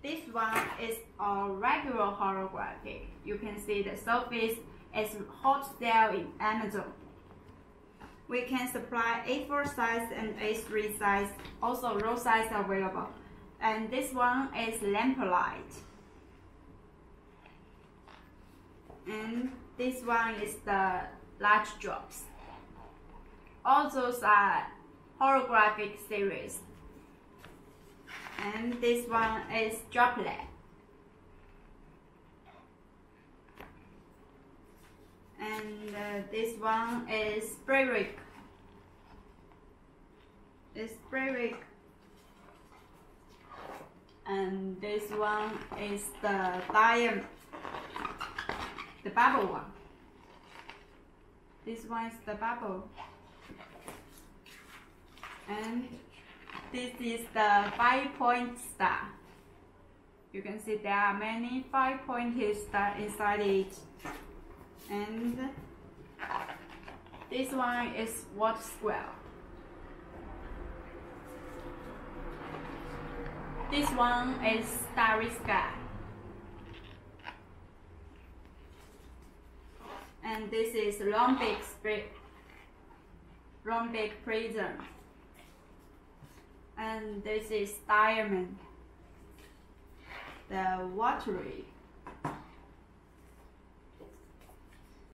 this one is a regular holographic. You can see the surface is hot sale in Amazon. We can supply A4 size and A3 size, also roll size available. And this one is Lamplight. And this one is the large drops. All those are holographic series. And this one is Droplet. And this one is Spiricle. And this one is the bubble one. This one is the bubble. And this is the 5-point star. You can see there are many 5-pointed stars inside it. And this one is water square. This one is Starry sky. And this is Rhombic Prism. And this is diamond, the watery.